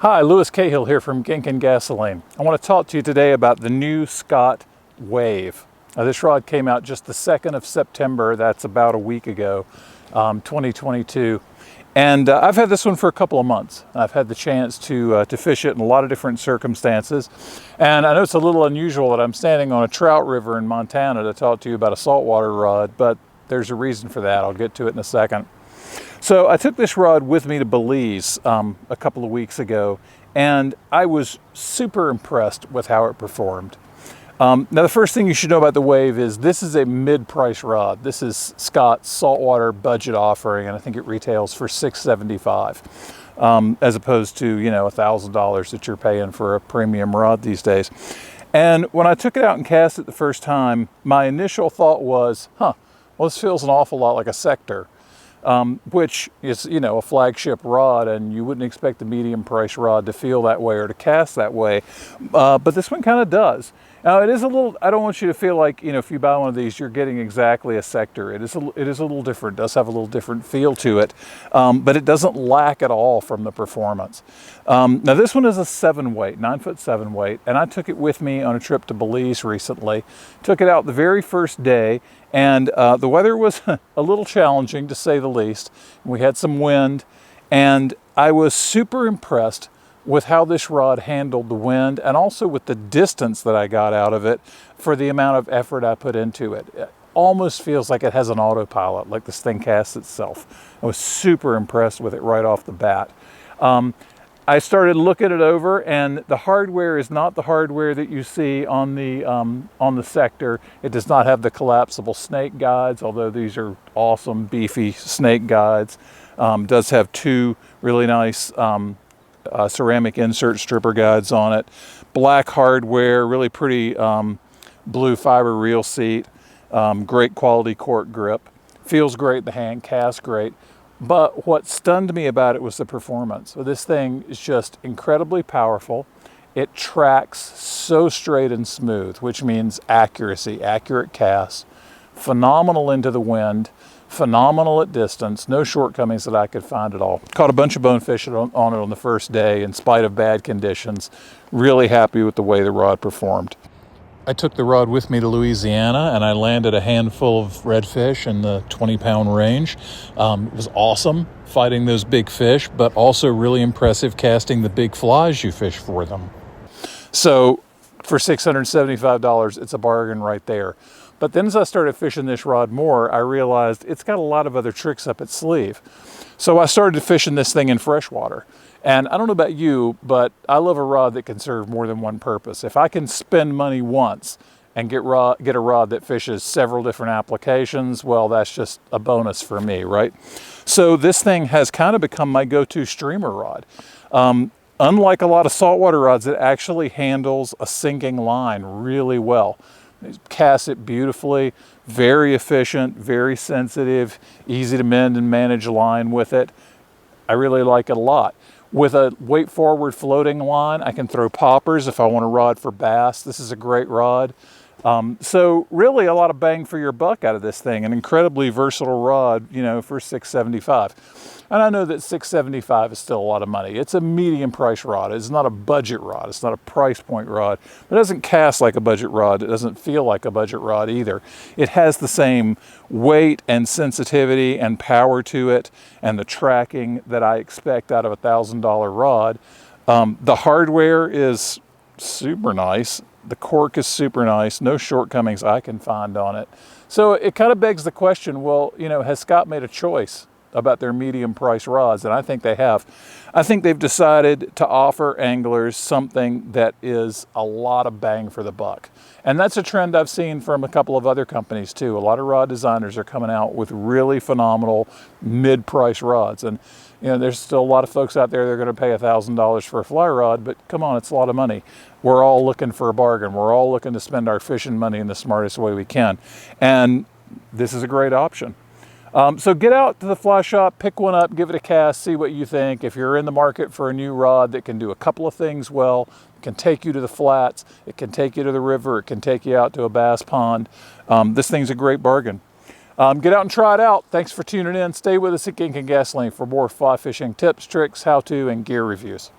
Hi, Lewis Cahill here from Gink and Gasoline. I want to talk to you today about the new Scott Wave. Now, this rod came out just the 2nd of September. That's about a week ago, 2022. And I've had this one for a couple of months. I've had the chance to fish it in a lot of different circumstances. And I know it's a little unusual that I'm standing on a trout river in Montana to talk to you about a saltwater rod, but there's a reason for that. I'll get to it in a second. So I took this rod with me to Belize a couple of weeks ago, and I was super impressed with how it performed. Now, the first thing you should know about the Wave is this is a mid-price rod. This is Scott's saltwater budget offering, and I think it retails for $675, as opposed to, you know, $1,000 that you're paying for a premium rod these days. And when I took it out and cast it the first time, my initial thought was, well, this feels an awful lot like a Sector. Which is, you know, a flagship rod, and you wouldn't expect the medium price rod to feel that way or to cast that way. But this one kind of does. Now, it is a little, I don't want you to feel like, you know, if you buy one of these, you're getting exactly a Sector. It is a little different. It does have a little different feel to it, but it doesn't lack at all from the performance. Now, this one is a 7-weight, 9-foot 7-weight, and I took it with me on a trip to Belize recently. Took it out the very first day, and the weather was a little challenging, to say the least. We had some wind, and I was super impressed with how this rod handled the wind, and also with the distance that I got out of it for the amount of effort I put into it. It almost feels like it has an autopilot, like this thing casts itself. I was super impressed with it right off the bat. I started looking it over, and the hardware is not the hardware that you see on the Sector. It does not have the collapsible snake guides, although these are awesome, beefy snake guides. Does have two really nice ceramic insert stripper guides on it. Black hardware, really pretty blue fiber reel seat. Great quality cork grip. Feels great in the hand, casts great. But what stunned me about it was the performance. So this thing is just incredibly powerful. It tracks so straight and smooth, which means accuracy, accurate casts. Phenomenal into the wind, phenomenal at distance, no shortcomings that I could find at all. Caught a bunch of bonefish on it on the first day in spite of bad conditions. Really happy with the way the rod performed. I took the rod with me to Louisiana, and I landed a handful of redfish in the 20-pound range. It was awesome fighting those big fish, but also really impressive casting the big flies you fish for them. So for $675, it's a bargain right there. But then as I started fishing this rod more, I realized it's got a lot of other tricks up its sleeve. So I started fishing this thing in freshwater. And I don't know about you, but I love a rod that can serve more than one purpose. If I can spend money once and get a rod that fishes several different applications, well, that's just a bonus for me, right? So this thing has kind of become my go-to streamer rod. Unlike a lot of saltwater rods, it actually handles a sinking line really well. It casts it beautifully, very efficient, very sensitive, easy to mend and manage line with it. I really like it a lot. With a weight forward floating line, I can throw poppers if I want a rod for bass. This is a great rod. So really a lot of bang for your buck out of this thing. An incredibly versatile rod, you know, for $675. And I know that $675 is still a lot of money. It's a medium price rod. It's not a budget rod. It's not a price point rod. It doesn't cast like a budget rod. It doesn't feel like a budget rod either. It has the same weight and sensitivity and power to it and the tracking that I expect out of a $1,000 rod. The hardware is super nice. The cork is super nice. No shortcomings I can find on it. So it kind of begs the question, well, you know, has Scott made a choice about their medium price rods? And I think they have. I think they've decided to offer anglers something that is a lot of bang for the buck. And that's a trend I've seen from a couple of other companies too. A lot of rod designers are coming out with really phenomenal mid-price rods. And you know, there's still a lot of folks out there that are going to pay $1,000 for a fly rod, but come on, it's a lot of money. We're all looking for a bargain. We're all looking to spend our fishing money in the smartest way we can. And this is a great option. So get out to the fly shop, pick one up, give it a cast, see what you think. If you're in the market for a new rod that can do a couple of things well, it can take you to the flats, it can take you to the river, it can take you out to a bass pond, this thing's a great bargain. Get out and try it out. Thanks for tuning in. Stay with us at Gink and Gasoline for more fly fishing tips, tricks, how-to, and gear reviews.